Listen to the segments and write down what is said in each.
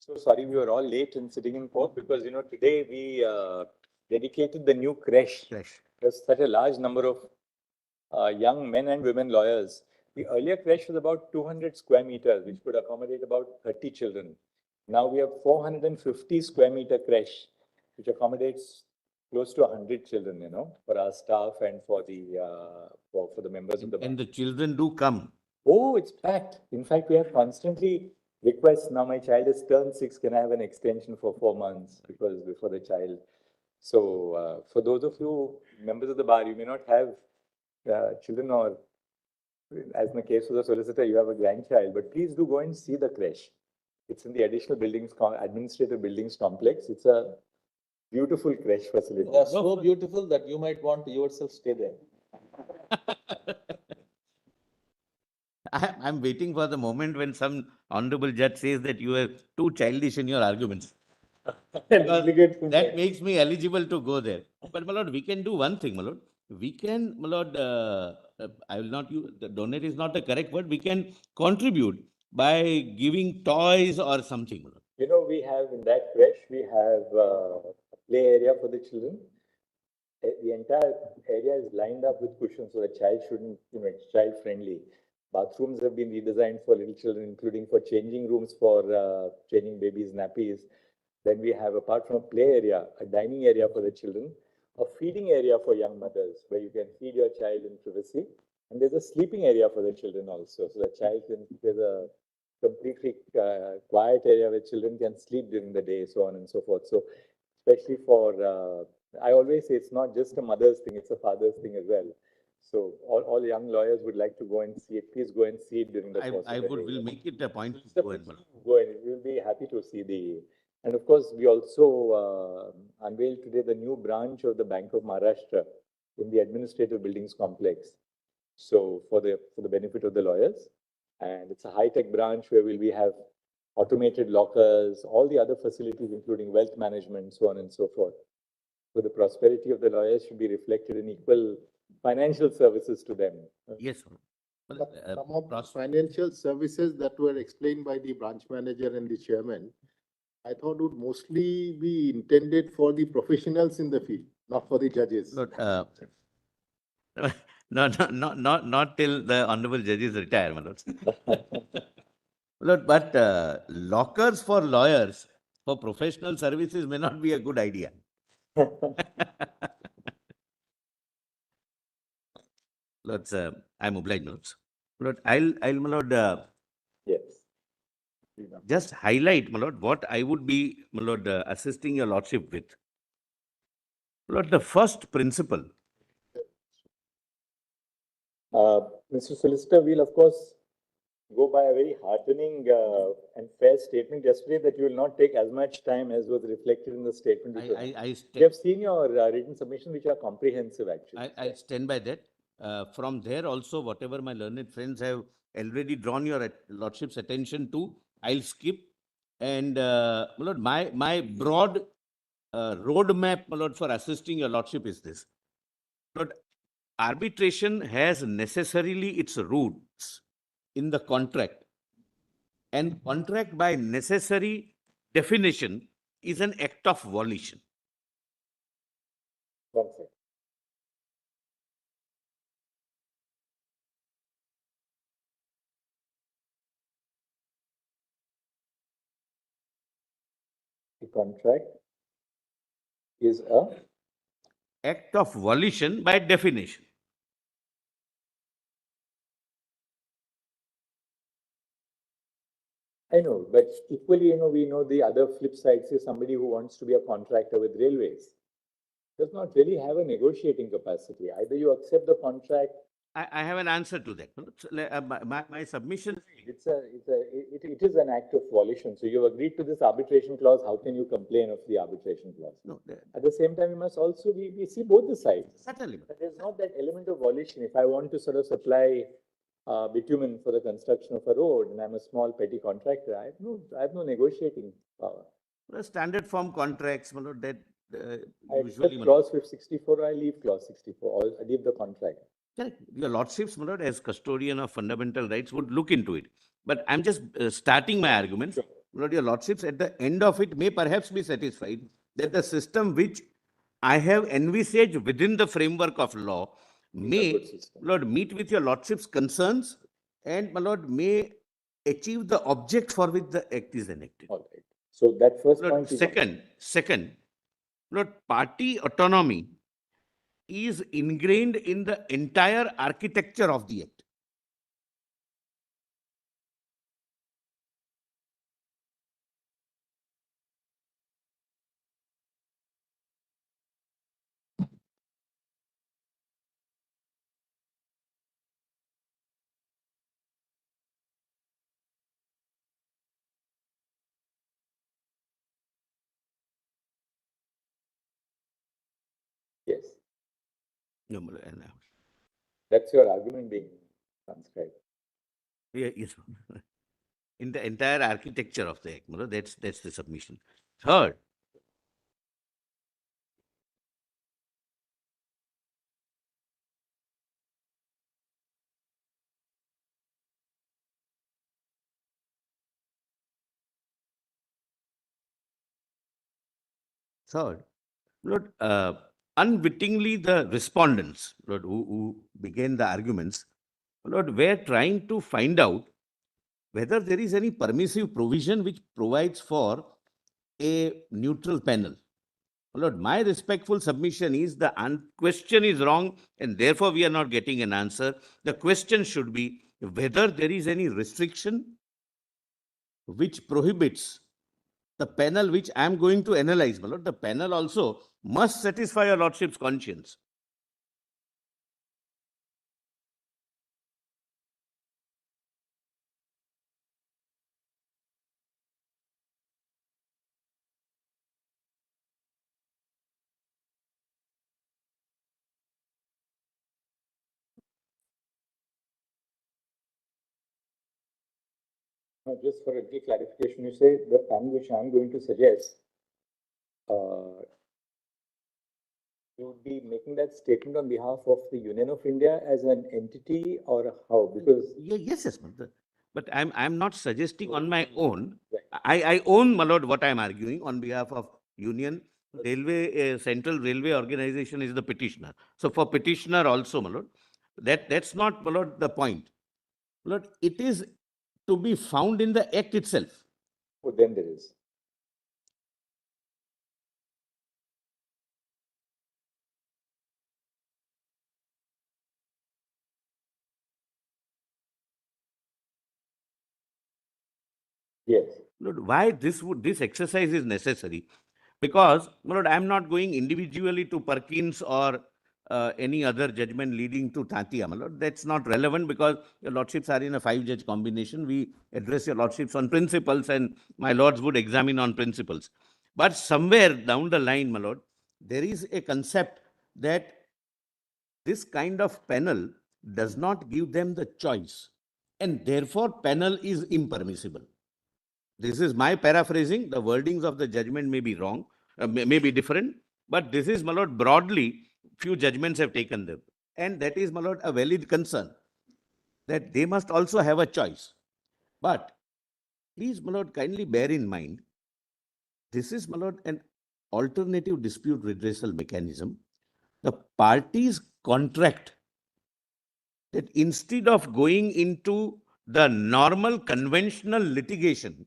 So sorry, we were all late in sitting in court because, today we dedicated the new creche. There's such a large number of young men and women lawyers. The earlier creche was about 200 square meters, which could accommodate about 30 children. Now we have 450 square meter creche, which accommodates close to 100 children, for our staff and for the members of the bar. And the children do come. Oh, it's packed. In fact, we have constantly requests. Now my child is turned 6. Can I have an extension for 4 months because before the child? So for those of you members of the bar, you may not have children, or as in the case of the solicitor, you have a grandchild, but please do go and see the creche. It's in the additional buildings, administrative buildings complex. It's a beautiful creche facility. They are so beautiful that you might want to yourself stay there. I'm waiting for the moment when some honorable judge says that you are too childish in your arguments. That makes me eligible to go there. But, my lord, we can do one thing, my lord. We can, my lord, I will not use, the donate is not the correct word. We can contribute by giving toys or something, my lord. We have in that creche, we have a play area for the children. The entire area is lined up with cushions so the child shouldn't, it's child friendly. Bathrooms have been redesigned for little children, including for changing rooms for changing babies' nappies. Then we have, apart from a play area, a dining area for the children, a feeding area for young mothers, where you can feed your child in privacy. And there's a sleeping area for the children also. So the child can, there's a completely quiet area where children can sleep during the day, so on and so forth. So especially for, I always say it's not just a mother's thing, it's a father's thing as well. So all young lawyers would like to go and see it. Please go and see it during the course of the day. Will make it a point to go and we'll be happy to see the. And of course, we also unveiled today the new branch of the Bank of Maharashtra in the administrative buildings complex. So for the benefit of the lawyers, and it's a high-tech branch where we have automated lockers, all the other facilities, including wealth management, so on and so forth. So the prosperity of the lawyers should be reflected in equal financial services to them. Yes. Some of the financial services that were explained by the branch manager and the chairman, I thought would mostly be intended for the professionals in the field, not for the judges. Not till the honorable judges retire, my lords. Lord, but lockers for lawyers for professional services may not be a good idea. Lords, I'm obliged, lords. Lord, I'll, my lord. Yes. Just highlight, my lord, what I would be, my lord, assisting your lordship with. Lord, the first principle. Mr. Solicitor, we'll of course go by a very heartening and fair statement yesterday that you will not take as much time as was reflected in the statement. We have seen your written submissions, which are comprehensive, actually. I stand by that. From there also, whatever my learned friends have already drawn your lordship's attention to, I'll skip. And my lord, my broad roadmap, my lord, for assisting your lordship is this. Lord, arbitration has necessarily its roots in the contract, and contract by necessary definition is an act of volition. The contract is a act of volition by definition. I know, but equally, we know the other flip side. Say somebody who wants to be a contractor with railways does not really have a negotiating capacity. Either you accept the contract. I have an answer to that. My submission. It is an act of volition. So you agreed to this arbitration clause. How can you complain of the arbitration clause? No. At the same time, we must also we see both the sides. Certainly. But there's not that element of volition. If I want to sort of supply bitumen for the construction of a road, and I'm a small petty contractor, I have no negotiating power. The standard form contracts, that I usually clause 64, I leave clause 64, or I leave the contract. Correct. Your lordships, my lord, as custodian of fundamental rights, would look into it. But I'm just starting my arguments. Sure. Lord, your lordships, at the end of it may perhaps be satisfied that the system which I have envisaged within the framework of law Is a may, good system. Lord, meet with your lordship's concerns and, my Lord, may achieve the object for which the act is enacted. All right. So that first Lord, point is. second, Lord, party autonomy is ingrained in the entire architecture of the act. Yes, No, my Lord, and, that's your argument being transcribed. yeah, yes, in the entire architecture of the act, my Lord, that's the submission. Third, third, Lord, unwittingly the respondents, Lord, who began the arguments, Lord, were trying to find out whether there is any permissive provision which provides for a neutral panel. Lord, my respectful submission is the question is wrong and therefore we are not getting an answer. The question should be whether there is any restriction which prohibits the panel which I am going to analyze. My Lord, the panel also must satisfy your lordship's conscience. Now, just for a little clarification, you say the panel which I'm going to suggest, uh, you would be making that statement on behalf of the Union of India as an entity or how? Because. Yes, but I'm not suggesting on my own. Right. I own, my Lord, what I'm arguing on behalf of Union Railway, Central Railway Organization is the petitioner. So for petitioner also, my Lord, that's not, my Lord, the point. My Lord, it is to be found in the act itself. Oh, then there is. Yes. Lord, why this exercise is necessary? Because, my Lord, I'm not going individually to Perkins or any other judgment leading to Tatia, my Lord. That's not relevant because your lordships are in a 5-judge combination. We address your lordships on principles and my lords would examine on principles. But somewhere down the line, my Lord, there is a concept that this kind of panel does not give them the choice and therefore panel is impermissible. This is my paraphrasing. The wordings of the judgment may be wrong, may be different, but this is, my Lord, broadly, few judgments have taken them. And that is, my Lord, a valid concern that they must also have a choice. But please, my Lord, kindly bear in mind, this is, my Lord, an alternative dispute redressal mechanism. The parties contract that instead of going into the normal conventional litigation,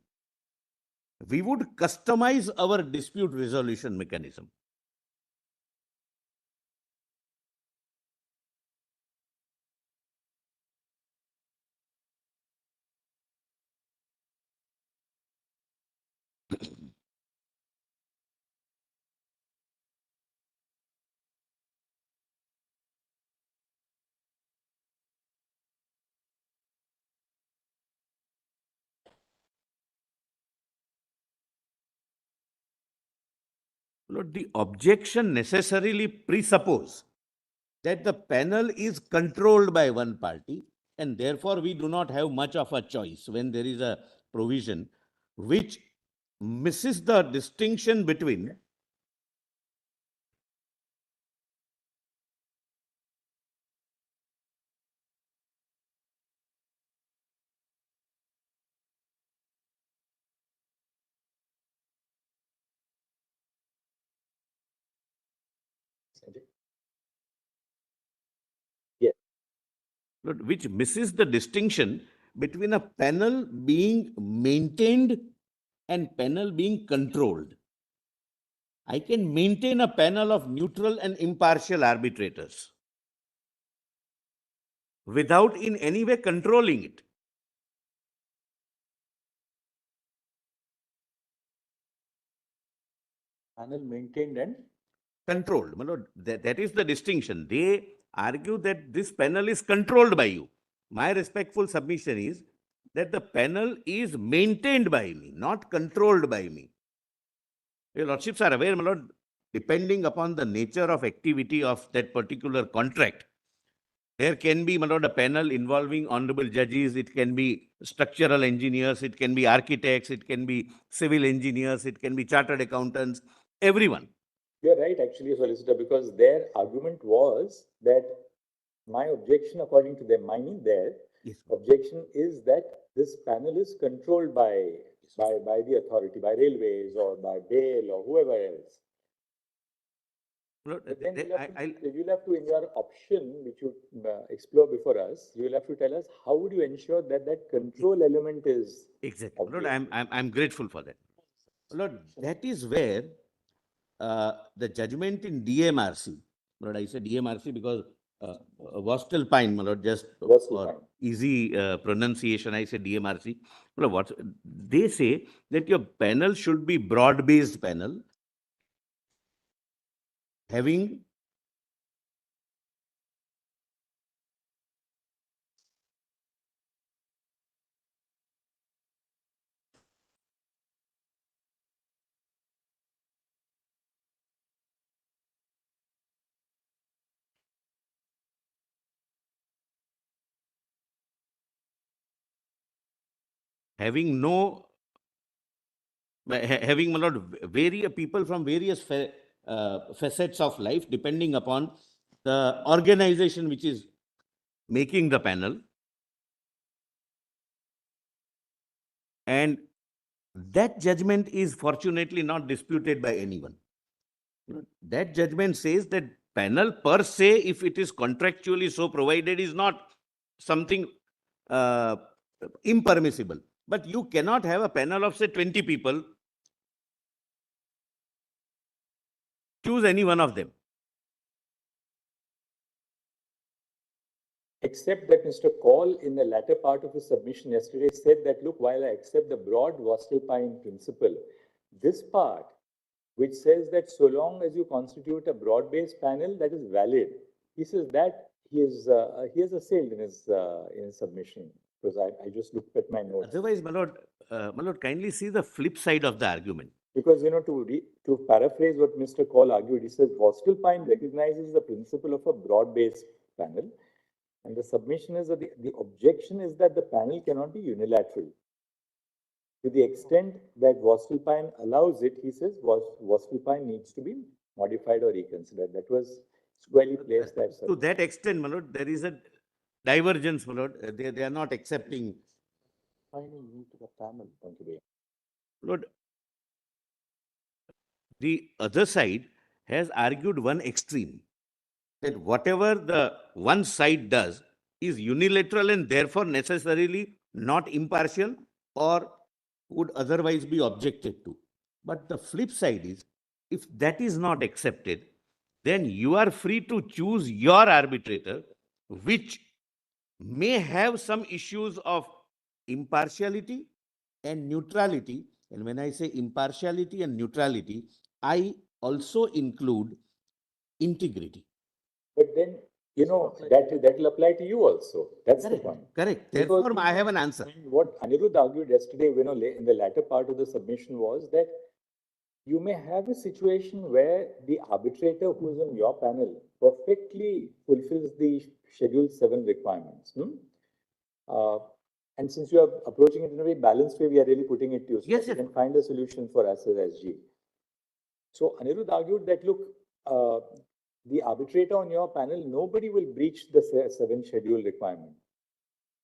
we would customize our dispute resolution mechanism. Lord, the objection necessarily presuppose that the panel is controlled by one party and therefore we do not have much of a choice when there is a provision which misses the distinction between Which misses the distinction between a panel being maintained and panel being controlled. I can maintain a panel of neutral and impartial arbitrators without in any way controlling it. Panel maintained and Controlled. My lord, that is the distinction. They argue that this panel is controlled by you. My respectful submission is that the panel is maintained by me, not controlled by me. Your lordships are aware, my lord, depending upon the nature of activity of that particular contract, there can be, my lord, a panel involving honorable judges, it can be structural engineers, it can be architects, it can be civil engineers, it can be chartered accountants, everyone. You're right, actually, Solicitor, because their argument was that my objection, according to them, meaning their Yes. objection is that this panel is controlled by the authority, by railways or by bail or whoever else. Lord, But then I'll- you'll have to, in your option, which you explore before us, you'll have to tell us how would you ensure that that control element is. Exactly. Lord, obvious. I'm grateful for that. Lord, that is where the judgment in DMRC, Lord, I say DMRC because Voestalpine, my Lord, just Voestalpine. for easy pronunciation, I say DMRC. Lord, what they say that your panel should be broad-based panel, having having no having, my lord, people from various facets of life, depending upon the organization which is making the panel, and that judgment is fortunately not disputed by anyone. That judgment says that panel per se, if it is contractually so provided, is not something uh, impermissible. But you cannot have a panel of, say, 20 people, choose any one of them. Except that Mr. Kaul, in the latter part of his submission yesterday, said that, look, while I accept the broad Voestalpine principle, this part, which says that so long as you constitute a broad-based panel, that is valid. He says that he has assailed in his submission, because I just looked at my notes. Otherwise, my lord, kindly see the flip side of the argument. Because, to paraphrase what Mr. Kaul argued, he says Voestalpine recognizes the principle of a broad-based panel. And the submission is that the objection is that the panel cannot be unilateral. To the extent that Voestalpine allows it, he says Voestalpine needs to be modified or reconsidered. That was squarely placed as To that extent, my lord, there is a divergence, my lord. They are not accepting. finding new to the panel. going to be. Lord, the other side has argued one extreme, that whatever the one side does is unilateral and therefore necessarily not impartial or would otherwise be objected to. But the flip side is, if that is not accepted, then you are free to choose your arbitrator, which may have some issues of impartiality and neutrality. And when I say impartiality and neutrality, I also include integrity. But then, that will apply to you also. That's the point. Correct. Because, Therefore, I have an answer. And what Anirudh argued yesterday, in the latter part of the submission was that you may have a situation where the arbitrator who is on your panel perfectly fulfills the Schedule 7 requirements. And since you are approaching it in a very balanced way, we are really putting it to you. So Yes, you yes. can find a solution for us as SG. So Anirudh argued that, look, the arbitrator on your panel, nobody will breach the 7th schedule requirement.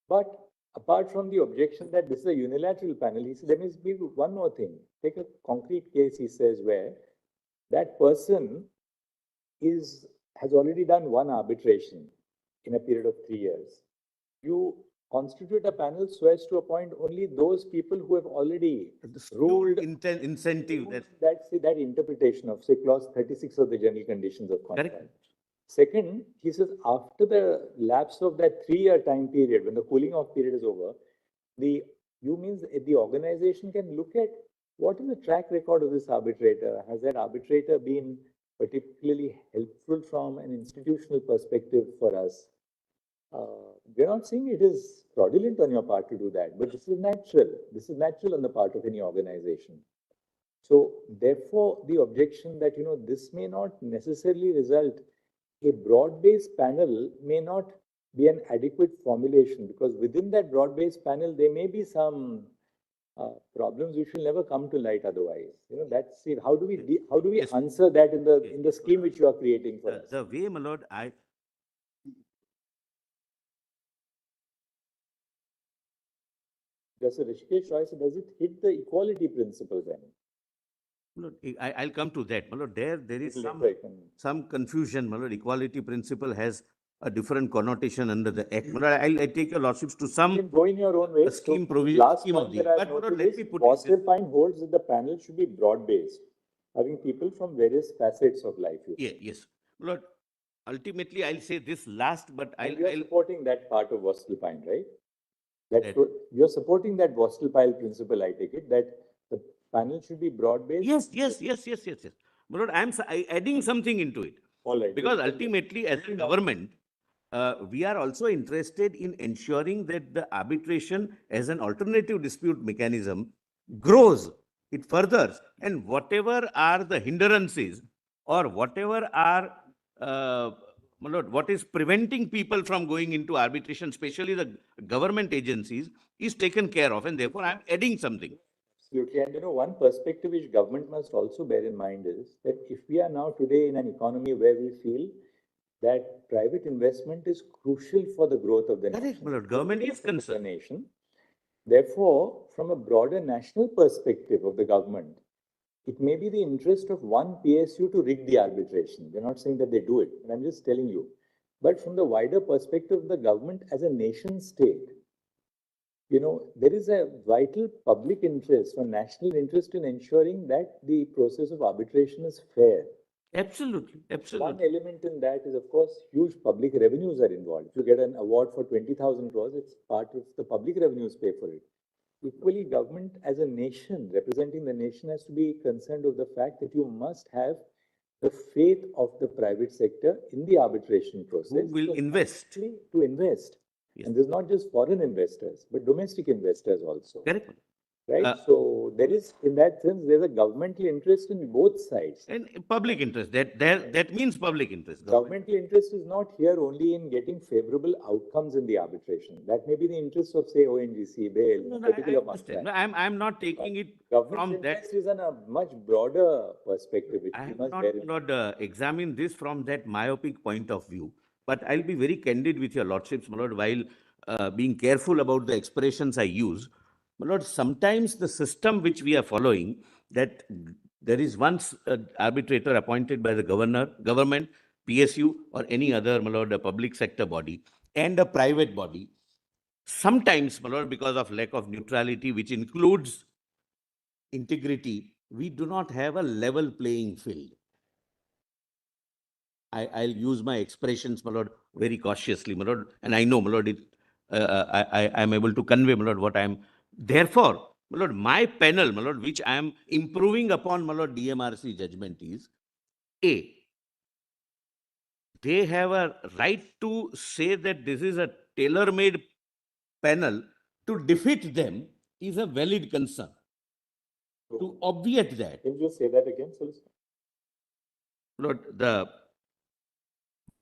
But apart from the objection that this is a unilateral panel, he said there must be one more thing. Take a concrete case, he says, where that person has already done one arbitration in a period of 3 years. You constitute a panel so as to appoint only those people who have already The skewed ruled incentive that, that interpretation of, say, clause 36 of the general conditions of contract. correct? Second, he says after the lapse of that 3-year time period, when the cooling off period is over, the organization can look at what is the track record of this arbitrator. Has that arbitrator been particularly helpful from an institutional perspective for us? We're not saying it is fraudulent on your part to do that, but this is natural. This is natural on the part of any organization. So therefore, the objection that, this may not necessarily result, a broad-based panel may not be an adequate formulation, because within that broad-based panel, there may be some problems which will never come to light otherwise. That's it. How do we Yes. answer that in the Yes. scheme which you are creating for us? The way, my lord, Does Rishikesh Roy say, does it hit the equality principle then? Lord, I'll come to that. My lord, there is Little some, later I can- some confusion. My lord, equality principle has a different connotation under the act. My lord, I take your lordships to You some can go in your own way. a scheme So, provision, last scheme of point the, that I've but my lord, noted let is me put it this. Wasserpine holds that the panel should be broad-based, having people from various facets of life. Yeah, yes. My lord, ultimately, I'll say this last, but And you're I'll, supporting that part of Wasserpine, right? That That- you're supporting that Wasserpine principle, I take it, that the panel should be broad-based? yes. My lord, adding something into it. All right. Because ultimately, as a government, we are also interested in ensuring that the arbitration as an alternative dispute mechanism grows, it furthers, and whatever are the hindrances or whatever are, my lord, what is preventing people from going into arbitration, especially the government agencies, is taken care of, and therefore I'm adding something. Absolutely. And one perspective which government must also bear in mind is that if we are now today in an economy where we feel that private investment is crucial for the growth of the Correct, nation. my lord. Government is for the concerned. nation. Therefore, from a broader national perspective of the government, it may be the interest of one PSU to rig the arbitration. We're not saying that they do it, but I'm just telling you. But from the wider perspective of the government as a nation state, there is a vital public interest or national interest in ensuring that the process of arbitration is fair. Absolutely. One element in that is, of course, huge public revenues are involved. If you get an award for 20,000 crores, it's part of the public revenues pay for it. Equally, government as a nation, representing the nation, has to be concerned with the fact that you must have the faith of the private sector in the arbitration process. Who will invest. To invest. Yes. And there's not just foreign investors, but domestic investors also. Correct. Right? So there is, in that sense, there's a governmental interest in both sides. And public interest, that means public interest. Governmental interest is not here only in getting favorable outcomes in the arbitration. That may be the interest of, say, ONGC, BAIL, No, a particular I understand. contract. No, I'm not taking it Government's from that. interest is on a much broader perspective, which I we have must bear in mind. not examined this from that myopic point of view, but I'll be very candid with your lordships, my lord, while being careful about the expressions I use. My lord, sometimes the system which we are following, that there is one arbitrator appointed by the government, PSU, or any other, my lord, a public sector body, and a private body. Sometimes, my lord, because of lack of neutrality, which includes integrity, we do not have a level playing field. I'll use my expressions, my lord, very cautiously, my lord, and I know, my lord, I'm able to convey, my lord, what I'm. Therefore, my lord, my panel, my lord, which I am improving upon, my lord, DMRC judgment is, A, they have a right to say that this is a tailor-made panel. To defeat them is a valid concern. To obviate that, Can you just say that again, Solicitor? Lord, the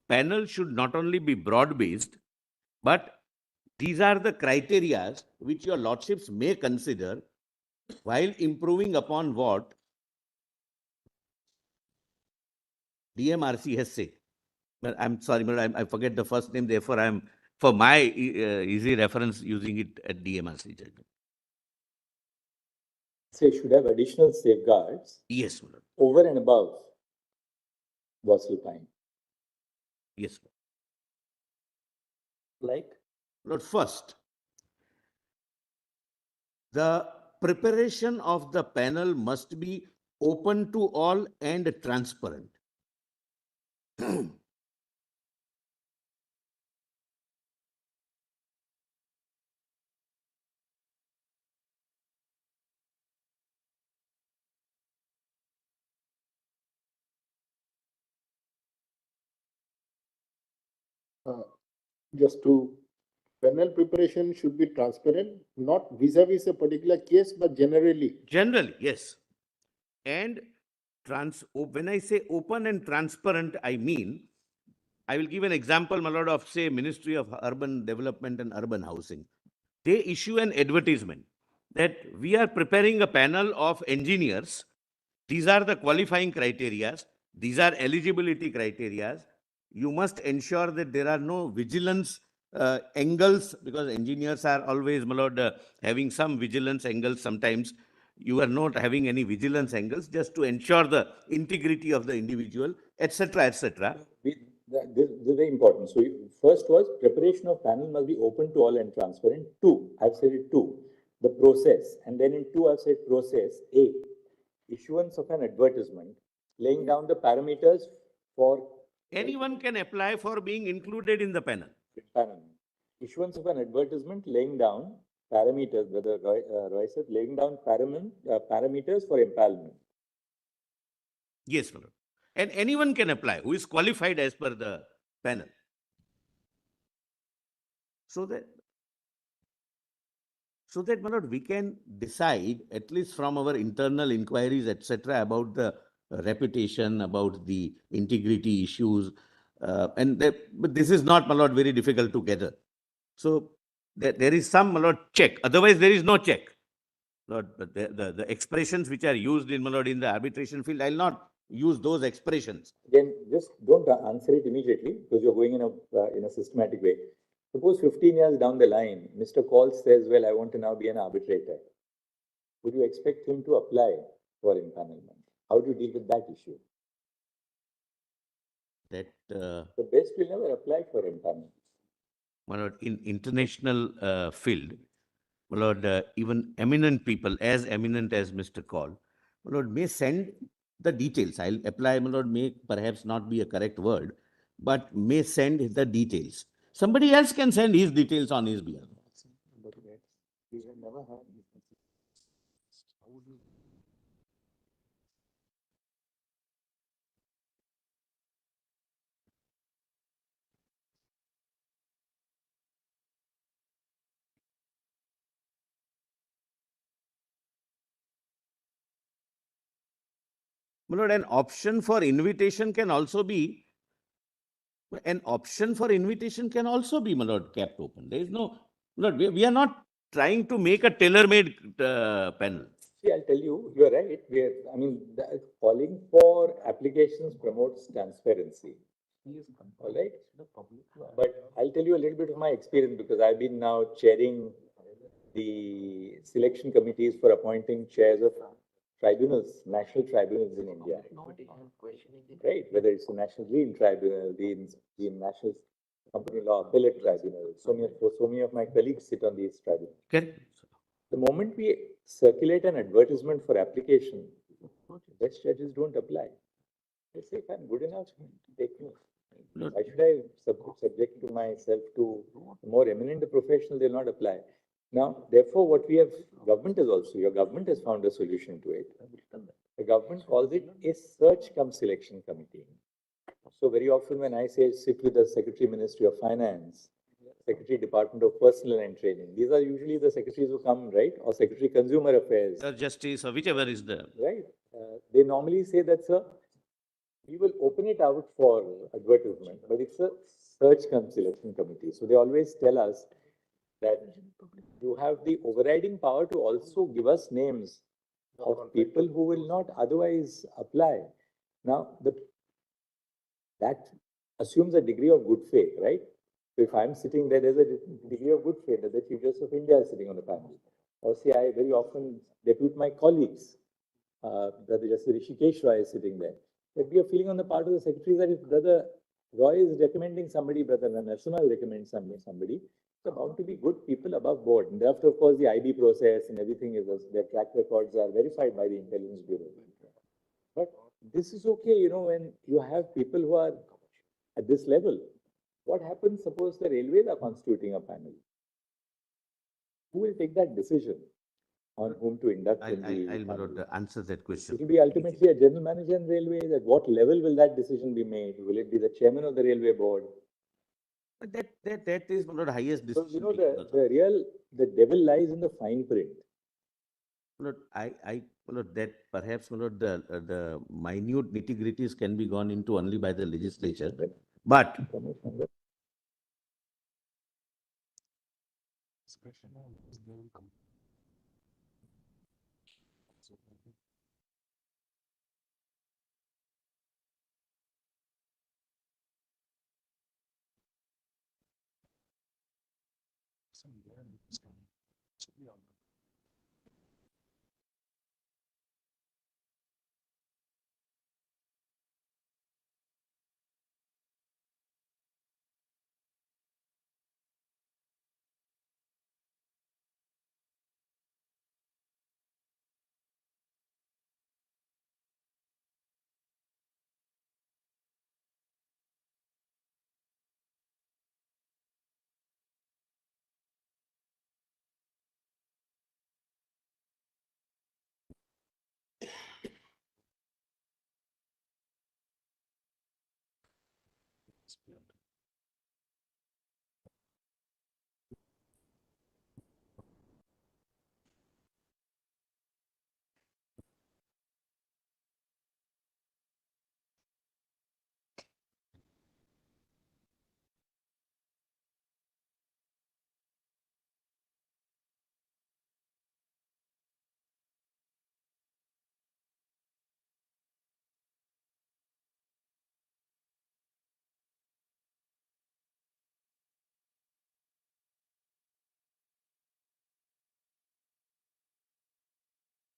panel should not only be broad-based, but these are the criteria which your lordships may consider while improving upon what DMRC has said. But I'm sorry, but I forget the first name, therefore I'm, for my easy reference, using it at DMRC judgment. Say should have additional safeguards Yes, my lord. over and above Wasselpine. Yes. Like, Lord, first, the preparation of the panel must be open to all and transparent. Just to, panel preparation should be transparent, not vis-a-vis a particular case, but generally. Generally, yes. And when I say open and transparent, I mean, I will give an example, my lord, of say Ministry of Urban Development and Urban Housing. They issue an advertisement that we are preparing a panel of engineers. These are the qualifying criteria. These are eligibility criteria. You must ensure that there are no vigilance angles, because engineers are always, my lord, having some vigilance angles. Sometimes you are not having any vigilance angles, just to ensure the integrity of the individual, etc., etc. this is very important. So first was preparation of panel must be open to all and transparent. Two, I've said it two, the process. And then in two, I've said process. A, issuance of an advertisement, laying down the parameters for Anyone can apply for being included in the panel. panel. Issuance of an advertisement, laying down parameters, whether Roy said, laying down parameters for empanelment. Yes, my lord. And anyone can apply who is qualified as per the panel. So that, my lord, we can decide, at least from our internal inquiries, etc., about the reputation, about the integrity issues. But this is not, my lord, very difficult to gather. So there is some, my lord, check. Otherwise, there is no check. Lord, but the expressions which are used in, my lord, in the arbitration field, I'll not use those expressions. Again, just don't answer it immediately, because you're going in a systematic way. Suppose 15 years down the line, Mr. Call says, well, I want to now be an arbitrator. Would you expect him to apply for empanelment? How do you deal with that issue? That The best will never apply for empanelment. my lord, in international field, my lord, even eminent people, as eminent as Mr. Call, my lord, may send the details. I'll apply, my lord, may perhaps not be a correct word, but may send the details. Somebody else can send his details on his behalf. We have never had. My lord, an option for invitation can also be, my lord, kept open. There is no, my lord, we are not trying to make a tailor-made panel. See, I'll tell you, you're right. Calling for applications promotes transparency. All right. But I'll tell you a little bit of my experience, because I've been now chairing the selection committees for appointing chairs of tribunals, national tribunals in India. Right, whether it's the National Green Tribunal, the National Company Law Appellate Tribunal. So many of my colleagues sit on these tribunals. Correct. The moment we circulate an advertisement for application, best judges don't apply. They say, if I'm good enough, take me. Why should I subject to myself to the more eminent the professional? They'll not apply. Now, therefore, what we have, government is also, your government has found a solution to it. The government calls it a search cum selection committee. So very often when I say sit with the Secretary Ministry of Finance, Secretary Department of Personnel and Training, these are usually the secretaries who come, right? Or Secretary Consumer Affairs. Or justice, or whichever is the. Right. They normally say that, sir, we will open it out for advertisement, but it's a search cum selection committee. So they always tell us that you have the overriding power to also give us names of people who will not otherwise apply. Now, that assumes a degree of good faith, right? So if I'm sitting there, there's a degree of good faith that the Chief Justice of India is sitting on the panel. Or say, I very often depute my colleagues, that Justice Rishikesh Roy is sitting there. there'd be a feeling on the part of the secretaries that if Brother Roy is recommending somebody, Brother Narasimha recommends somebody, it's bound to be good people above board. And after, of course, the IB process and everything is, their track records are verified by the Intelligence Bureau. But this is okay, you know, when you have people who are at this level. What happens, suppose the railways are constituting a panel? Who will take that decision on whom to induct in the I'll panel? answer that question. It will be ultimately a general manager in railways. At what level will that decision be made? Will it be the chairman of the railway board? But that is one of the highest So, decision. you know, the devil lies in the fine print. That perhaps the minute nitty-gritties can be gone into only by the legislature. But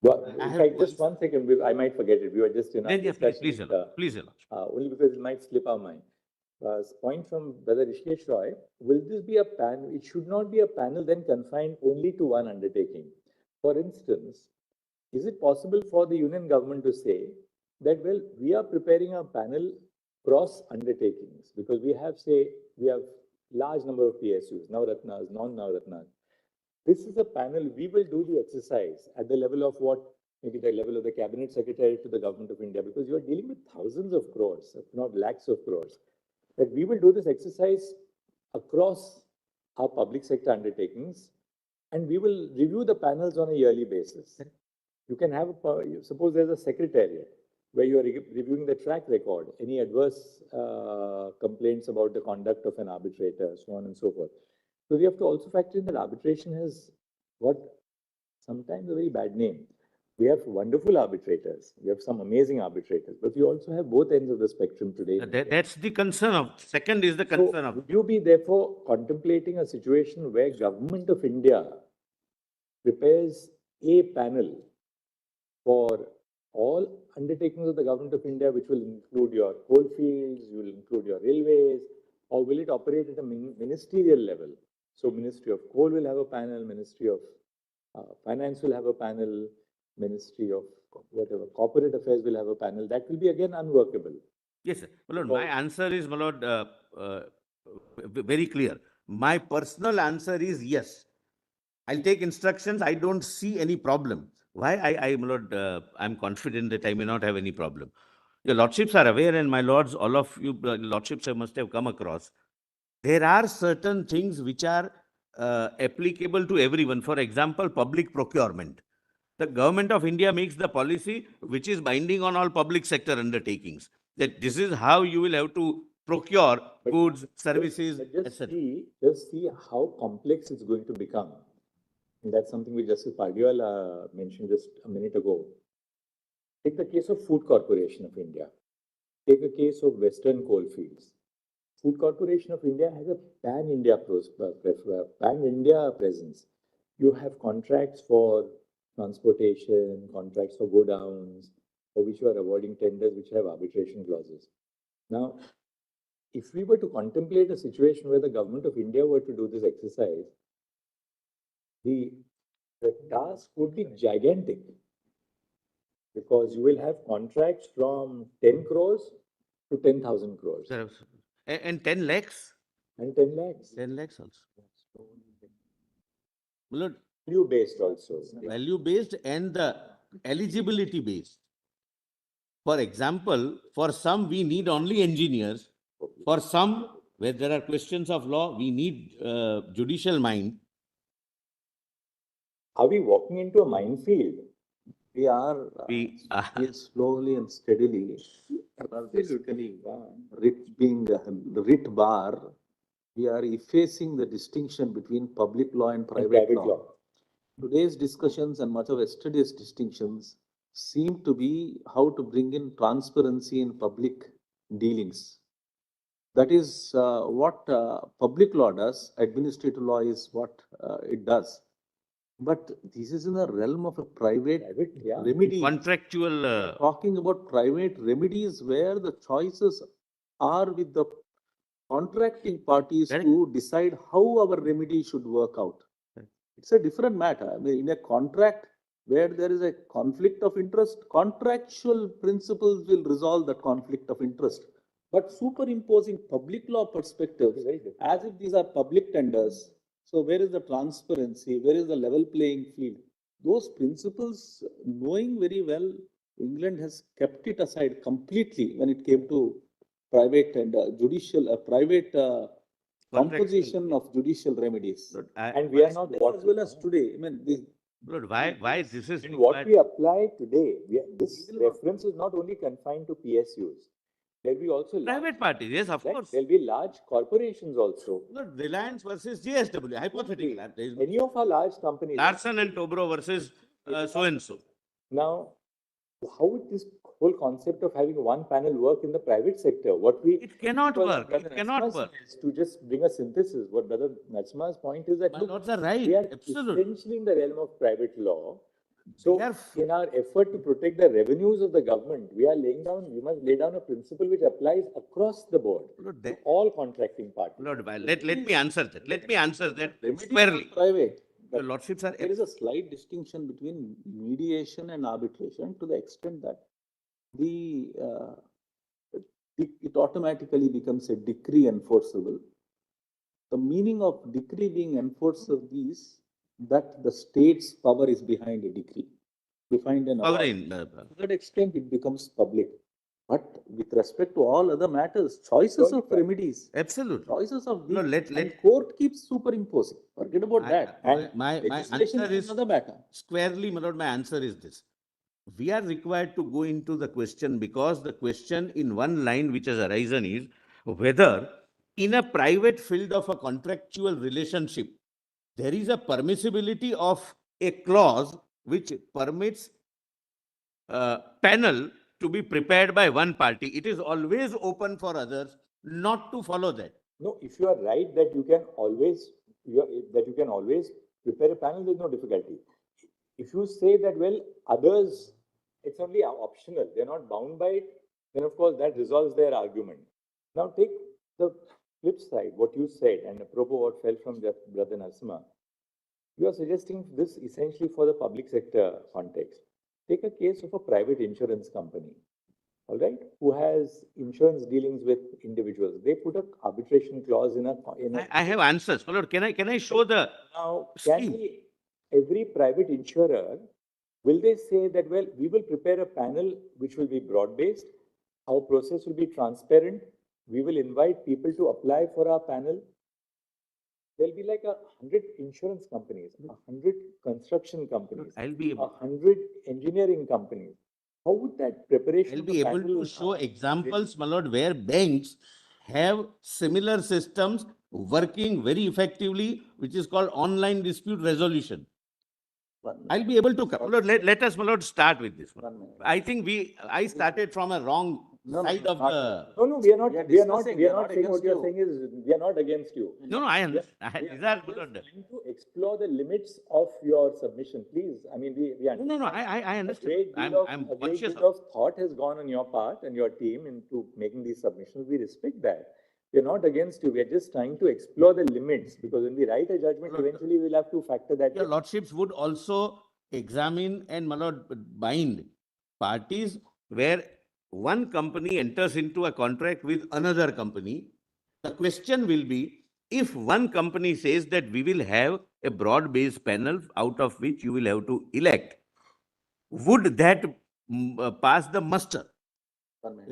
Well, I in have fact, just 1 second, I might forget it. We were just in our then, yeah, discussion. please allow. Please allow. Only because it might slip our mind. Point from Brother Rishikesh Roy, will this be a panel? It should not be a panel then confined only to one undertaking. For instance, is it possible for the union government to say that, well, we are preparing a panel cross undertakings because we have large number of PSUs, Navratnas, non-Navratnas. This is a panel, we will do the exercise at the level of what, maybe the level of the cabinet secretary to the government of India, because you are dealing with thousands of crores, if not lakhs of crores, that we will do this exercise across our public sector undertakings, and we will review the panels on a yearly basis. You can have, suppose there's a secretariat where you are reviewing the track record, any adverse complaints about the conduct of an arbitrator, so on and so forth. So we have to also factor in that arbitration has got sometimes a very bad name. We have wonderful arbitrators. We have some amazing arbitrators, but we also have both ends of the spectrum today. That's the concern of. Second is the So concern of. would you be therefore contemplating a situation where Government of India prepares a panel for all undertakings of the Government of India, which will include your coal fields, will include your railways, or will it operate at a ministerial level? So Ministry of Coal will have a panel, Ministry of Finance will have a panel, Ministry of whatever, Corporate Affairs will have a panel. That will be again unworkable. Yes, sir. My lord, my answer is, my lord, very clear. My personal answer is yes. I'll take instructions. I don't see any problem. Why? My lord, I'm confident that I may not have any problem. Your lordships are aware, and my lords, all of you lordships must have come across. There are certain things which are applicable to everyone. For example, public procurement. The government of India makes the policy which is binding on all public sector undertakings. That this is how you will have to procure goods, services, etc. Just see how complex it's going to become. And that's something which Justice Pardiwala mentioned just a minute ago. Take the case of Food Corporation of India. Take a case of Western Coalfields. Food Corporation of India has a pan-India presence. You have contracts for transportation, contracts for godowns, for which you are awarding tenders which have arbitration clauses. Now, if we were to contemplate a situation where the government of India were to do this exercise, the task would be gigantic because you will have contracts from 10 crores to 10,000 crores Sir, and 10 lakhs? and 10 lakhs. 10 lakhs also. My lord, Value based also. value based and the eligibility based. For example, for some we need only engineers. For some, where there are questions of law, we need judicial mind. Are we walking into a minefield? We are, We slowly and steadily, Absolutely. being writ bar, we are effacing the distinction between public law and private law. Today's discussions and much of yesterday's distinctions seem to be how to bring in transparency in public dealings. That is what public law does. Administrative law is what it does. But this is in the realm of a private remedy. contractual. Talking about private remedies where the choices are with the contracting parties Correct. to decide how our remedy should work out. It's a different matter. I mean, in a contract where there is a conflict of interest, contractual principles will resolve that conflict of interest. But superimposing public law perspectives, as if these are public tenders, so where is the transparency? Where is the level playing field? Those principles, knowing very well, England has kept it aside completely when it came to private and judicial, private composition of judicial remedies. Lord, And we are not As well as today, I mean, Lord, why this is in what required? we apply today, this reference is not only confined to PSUs. There'll be also Private parties, yes, of right? course. There'll be large corporations also. Lord, Reliance versus JSW, hypothetical. There is Any of our large companies. Larsen and Tobro versus so and so. Now, how would this whole concept of having one panel work in the private sector? What we It cannot what work. Brother It cannot Natsma work. says, to just bring a synthesis, what Brother Natsma's point is that My look, lords are right. we are Absolutely. essentially in the realm of private law. So, We are in our effort to protect the revenues of the government, we must lay down a principle which applies across the board Lord, to all contracting parties. Lord, let me answer that. Let me answer that remedies are squarely. private. Your lordships are. There is a slight distinction between mediation and arbitration to the extent that it automatically becomes a decree enforceable. The meaning of decree being enforceable is that the state's power is behind a decree, behind an Power award. in. To that extent, it becomes public. But with respect to all other matters, choices of remedies, Absolutely. choices of No, deeds, let- and court keeps superimposing. Forget about that. And my Legislation answer is is another matter. squarely, my lord, my answer is this. We are required to go into the question because the question in one line which has arisen is whether in a private field of a contractual relationship, there is a permissibility of a clause which permits panel to be prepared by one party. It is always open for others not to follow that. no, if you are right that you can always prepare a panel, there's no difficulty. If you say that, well, others, it's only optional, they're not bound by it, then of course that resolves their argument. Now take the flip side, what you said, and apropos what fell from Brother Narsima, you are suggesting this essentially for the public sector context. Take a case of a private insurance company, all right, who has insurance dealings with individuals. They put an arbitration clause in a. I have answers. My lord, can I show the Now, scheme? every private insurer, will they say that, well, we will prepare a panel which will be broad-based, our process will be transparent, we will invite people to apply for our panel? There'll be like 100 insurance companies, 100 construction companies, I'll be able, 100 engineering companies. How would that preparation? I'll of be a able panel, to show examples, my lord, where banks have similar systems working very effectively, which is called online dispute resolution. I'll be able to come. Lord, let us, my lord, start with this one. I think I started from a wrong side of the. No, we are not, We are saying what against you're you. saying is, we are not against you. No, I understand. These are, my lord, Trying to explore the limits of your submission, please. I mean, we No, I a understand. great deal I'm of, a great conscious deal of thought has gone on your part and your team into making these submissions. We respect that. We're not against you. We're just trying to explore the limits, because when we write a judgment, eventually we'll have to factor that Your in. lordships would also examine and, my lord, bind parties where one company enters into a contract with another company. The question will be, if one company says that we will have a broad-based panel out of which you will have to elect, would that pass the muster?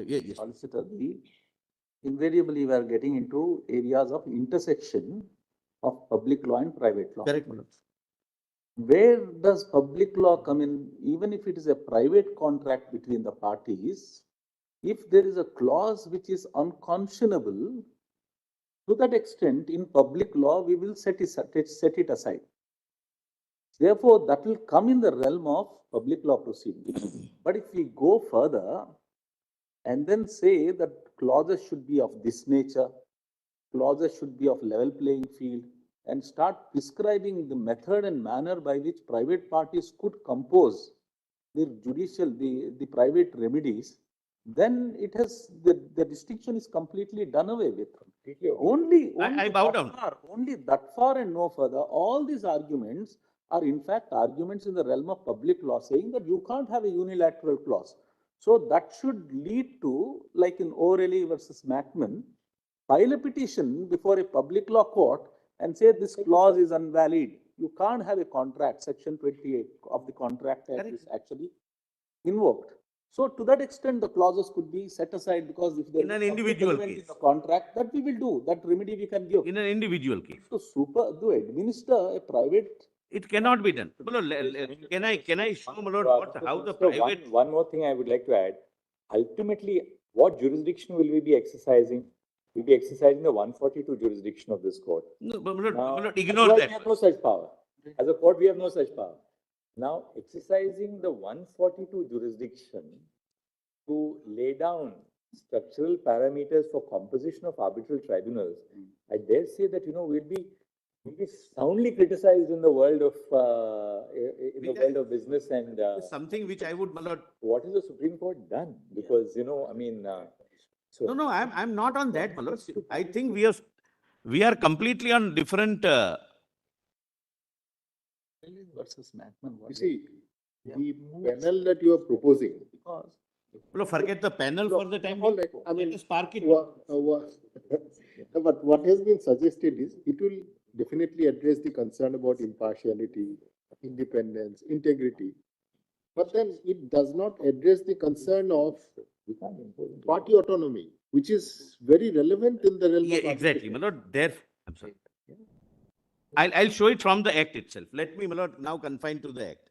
Yes. Solicitor, invariably we are getting into areas of intersection of public law and private law. Correct, my lord. Where does public law come in? Even if it is a private contract between the parties, if there is a clause which is unconscionable, to that extent, in public law, we will set it aside. Therefore, that will come in the realm of public law proceedings. But if we go further and then say that clauses should be of this nature, clauses should be of level playing field, and start prescribing the method and manner by which private parties could compose the private remedies, then it has, the distinction is completely done away with. Only I bow down. Only that far and no further. All these arguments are in fact arguments in the realm of public law, saying that you can't have a unilateral clause. So that should lead to, like in O'Reilly versus Macman, file a petition before a public law court and say this clause is invalid. You can't have a contract. Section 28 of the Contract Act is actually invoked. So to that extent, the clauses could be set aside, because if there In is an something individual relevant case. in the contract, that we will do, that remedy we can give. In an individual case, To administer a private. it cannot be done. My lord, can I show, my lord, how the So private? one more thing I would like to add. Ultimately, what jurisdiction will we be exercising? We'll be exercising the 142 jurisdiction of this court. No, my lord, Now, my lord, ignore otherwise that. we have no such power. As a court, we have no such power. Now, exercising the 142 jurisdiction to lay down structural parameters for composition of arbitral tribunals, I dare say that, we'll be soundly criticized in the world of, business and, Something which I would, my lord. what has the Supreme Court done? Because, so. No, I'm not on that, my lord. I think we are completely on different, Versus Macman. You see, the panel that you are proposing. Because forget the panel for the time All being. right, I mean, Let us park it. but what has been suggested is, it will definitely address the concern about impartiality, independence, integrity. But then it does not address the concern of party autonomy, which is very relevant in the realm Yeah, of exactly, my arbitration. lord. There, I'm sorry. I'll show it from the act itself. Let me, my lord, now confine to the act.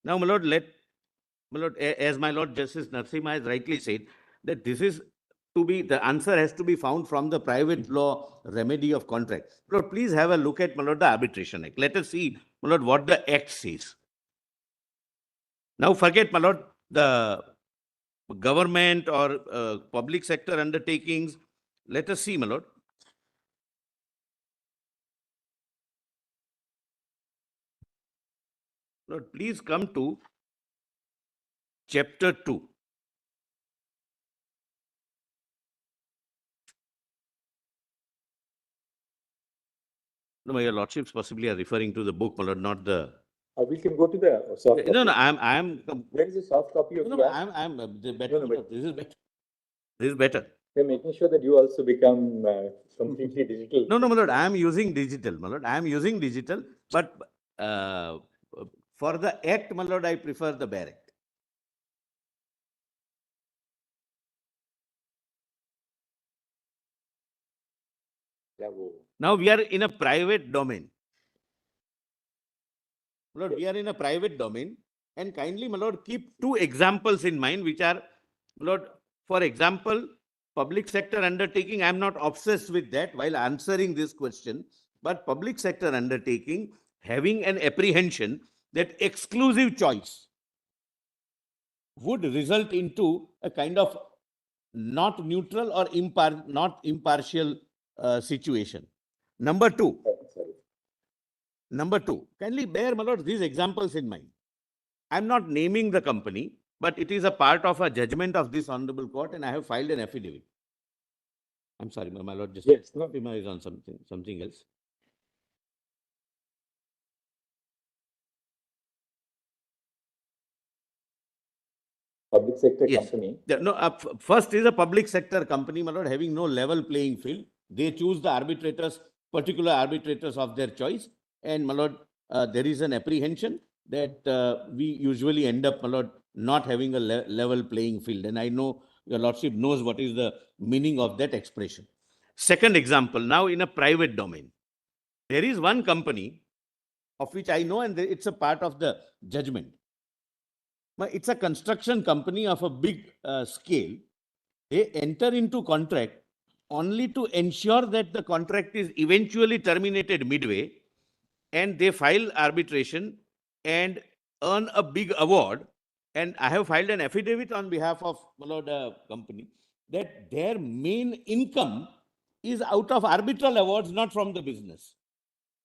Now, my lord, as my lord Justice Narasimha has rightly said, that this is to be, the answer has to be found from the private law remedy of contract. Lord, please have a look at, my lord, the Arbitration Act. Let us see, my lord, what the act says. Now, forget, my lord, the government or public sector undertakings. Let us see, my lord. Lord, please come to Chapter 2. No, your lordships possibly are referring to the book, my lord, not the. We can go to the soft copy. No, I'm. Where is the soft copy of No, the act? I'm better. No, but- This is better. This is better. We're making sure that you also become completely digital. No, my lord, I am using digital, my lord. I am using digital, but For the act, my lord, I prefer the bare act. क्या वो Now we are in a private domain. My lord, we are in a private domain, and kindly, my lord, keep two examples in mind, which are, my lord, for example, public sector undertaking. I am not obsessed with that while answering this question, but public sector undertaking having an apprehension that exclusive choice would result into a kind of not neutral or not impartial situation. Number two, kindly bear, my lord, these examples in mind. I'm not naming the company, but it is a part of a judgment of this honorable court, and I have filed an affidavit. I'm sorry, my lord, just Yes, no. Prima is on something else. public sector Yes. company. No, first is a public sector company, my lord, having no level playing field. They choose the arbitrators, particular arbitrators of their choice. And, my lord, there is an apprehension that we usually end up, my lord, not having a level playing field. And I know your lordship knows what is the meaning of that expression. Second example, now in a private domain, there is one company of which I know, and it's a part of the judgment. It's a construction company of a big scale. They enter into contract only to ensure that the contract is eventually terminated midway, and they file arbitration and earn a big award. And I have filed an affidavit on behalf of the company that their main income is out of arbitral awards, not from the business.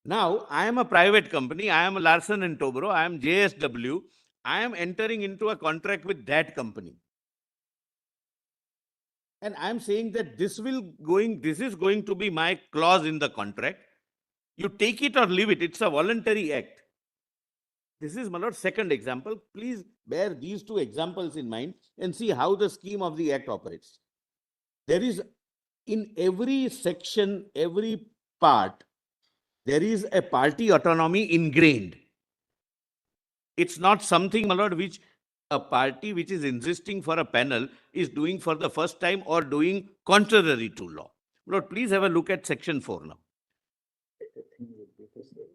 Now, I am a private company. I am Larsen and Tobro. I am JSW. I am entering into a contract with that company. And I am saying that this is going to be my clause in the contract. You take it or leave it. It's a voluntary act. This is, my lord, second example. Please bear these two examples in mind and see how the scheme of the act operates. There is, in every section, every part, there is a party autonomy ingrained. It's not something, my lord, which a party which is insisting for a panel is doing for the first time or doing contrary to law. Lord, please have a look at section 4 now. I think would be the same.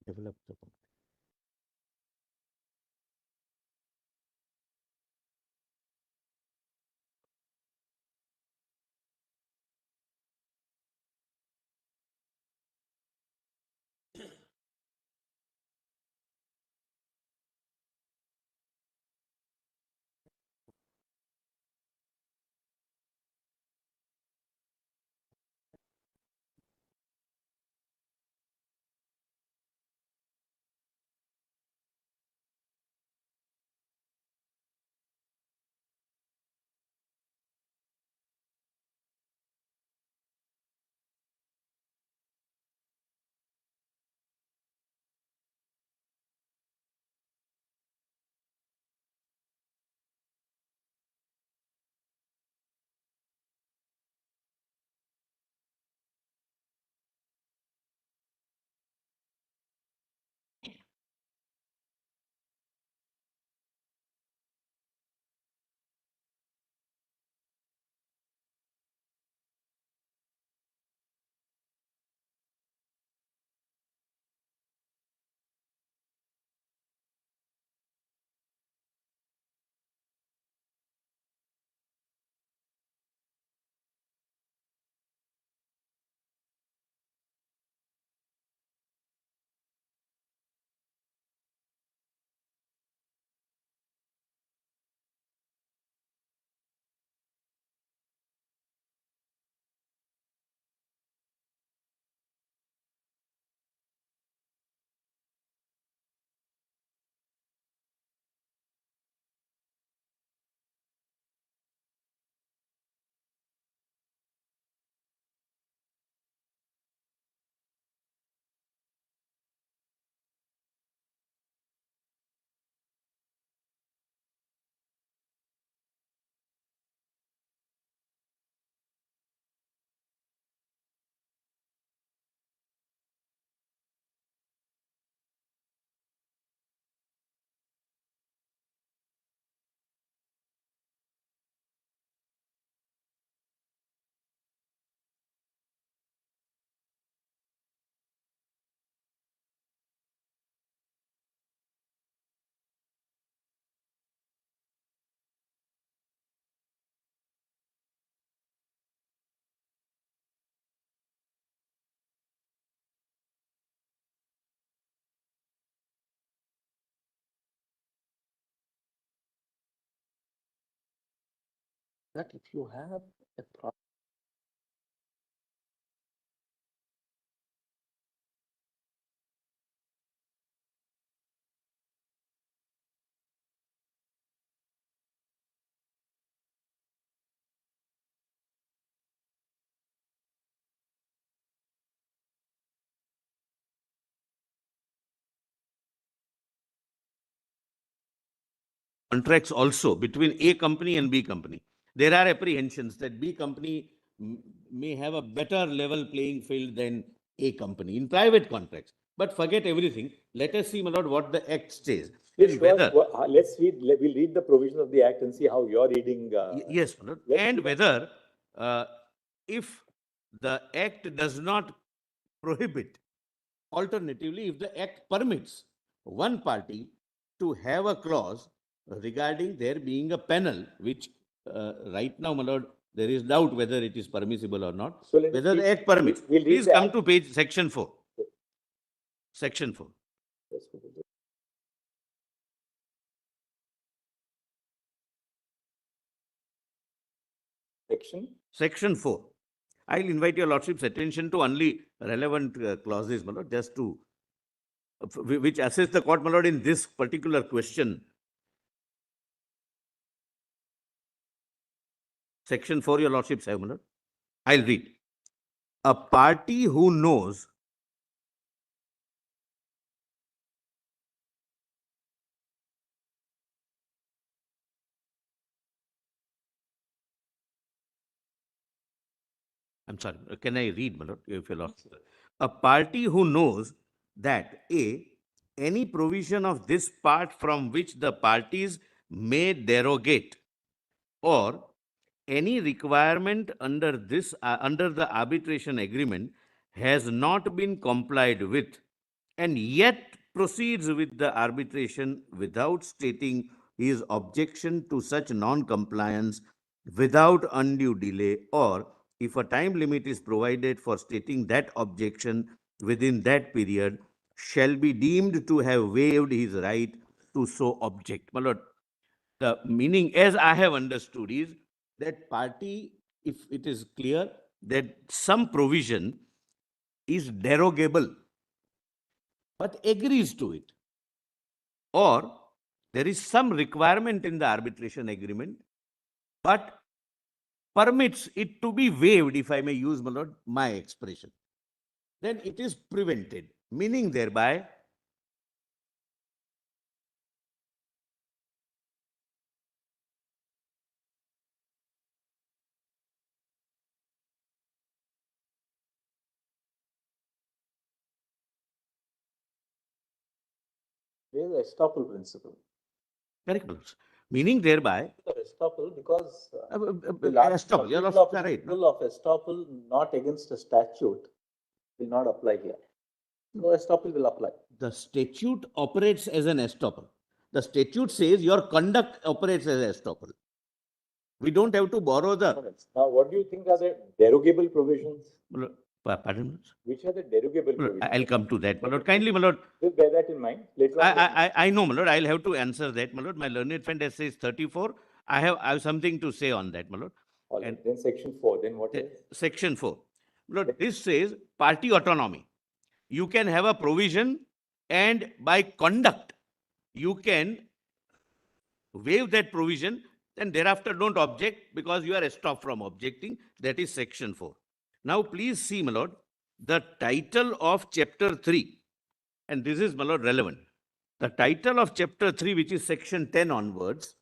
Develop the that if you have a contracts also between A company and B company. There are apprehensions that B company may have a better level playing field than A company in private contracts. But forget everything. Let us see, my lord, what the Act says. Yes, And sure. whether, Let's read, we'll read the provision of the Act and see how you're reading. yes, my lord, let's and see that. whether if the Act does not prohibit, alternatively, if the Act permits one party to have a clause regarding there being a panel, which right now, my lord, there is doubt whether it is permissible or not, So let us whether the read- Act permits. we'll read Please the come Act. to page section 4. Section 4. Let's go to the- Section 4. I'll invite your lordship's attention to only relevant clauses, my lord, just to which assess the court, my lord, in this particular question. Section 4, your lordships have, my lord. I'll read. A party who knows I'm sorry, can I read, my lord, if you're lost? A party who knows that A, any provision of this part from which the parties may derogate, or any requirement under this under the arbitration agreement has not been complied with, and yet proceeds with the arbitration without stating his objection to such non-compliance without undue delay, or if a time limit is provided for stating that objection within that period, shall be deemed to have waived his right to so object. My lord, the meaning, as I have understood, is that party, if it is clear that some provision is derogable, but agrees to it, or there is some requirement in the arbitration agreement, but permits it to be waived, if I may use, my lord, my expression, then it is prevented, meaning thereby there is estoppel principle. correct, my lords. Meaning thereby Estoppel, because the estoppel, your lordships are right, no? principle of estoppel not against a statute will not apply here. No estoppel will apply. The statute operates as an estoppel. The statute says your conduct operates as an estoppel. We don't have to borrow the. Now, what do you think are the derogable provisions? Pardon? Which are the derogable provisions? I'll come to that, my lord. Kindly, my lord. Just bear that in mind. Later on, I know, my lord. I'll have to answer that, my lord. My learned friend has says 34. I have something to say on that, my lord. all right, And then section 4, then what is? Section 4. Lord, this says party autonomy. You can have a provision, and by conduct, you can waive that provision, and thereafter don't object because you are stopped from objecting. That is section 4. Now, please see, my lord, the title of chapter 3, and this is, my lord, relevant. The title of chapter 3, which is section 10 onwards,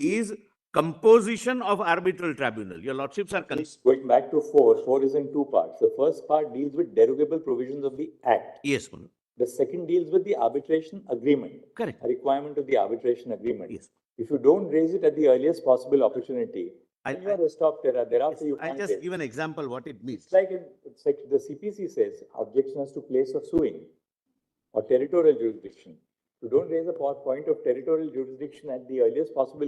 is composition of arbitral tribunal. Your lordships are going back to 4. 4 is in two parts. The first part deals with derogable provisions of the Act. Yes, my lord. The second deals with the arbitration agreement. Correct. A requirement of the arbitration agreement. Yes. If you don't raise it at the earliest possible opportunity, you are stopped thereafter. You I'll can't just raise. give an example what it means. It's like the CPC says, objection as to place of suing or territorial jurisdiction. You don't raise a point of territorial jurisdiction at the earliest possible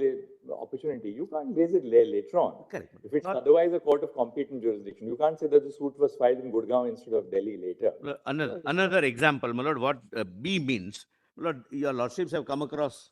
opportunity. You can't raise it later on. Correct. If it's otherwise a court of competent jurisdiction, you can't say that the suit was filed in Gurgaon instead of Delhi later. Another example, my lord, what B means. My lord, your lordships have come across.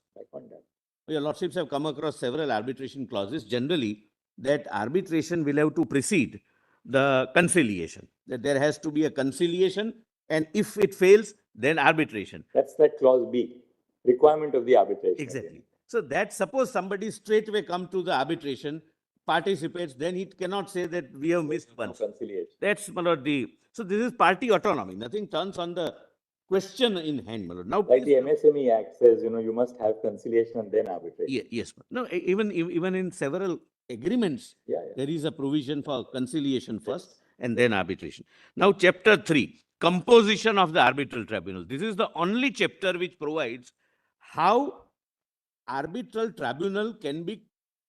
Your lordships have come across several arbitration clauses. Generally, that arbitration will have to precede the conciliation. That there has to be a conciliation, and if it fails, then arbitration. That's that clause B, requirement of the arbitration. Exactly. So that suppose somebody straightway come to the arbitration, participates, then he cannot say that we have missed No once. conciliation. That's my lord the, so this is party autonomy. Nothing turns on the question in hand, my lord. Now, Like the please- MSME Act says, you must have conciliation and then arbitration. Yes, no, even in several agreements, Yeah, yeah. there is a provision for conciliation first and then arbitration. Now, chapter 3, composition of the arbitral tribunal. This is the only chapter which provides how arbitral tribunal can be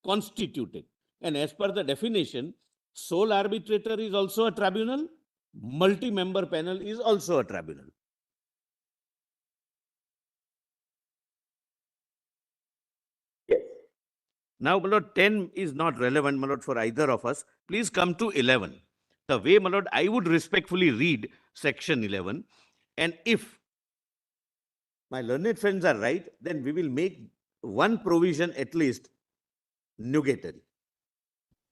constituted. And as per the definition, sole arbitrator is also a tribunal, multi-member panel is also a tribunal. Yes. Now, my lord, 10 is not relevant, my lord, for either of us. Please come to 11. The way, my lord, I would respectfully read section 11. And if my learned friends are right, then we will make one provision at least nugatory.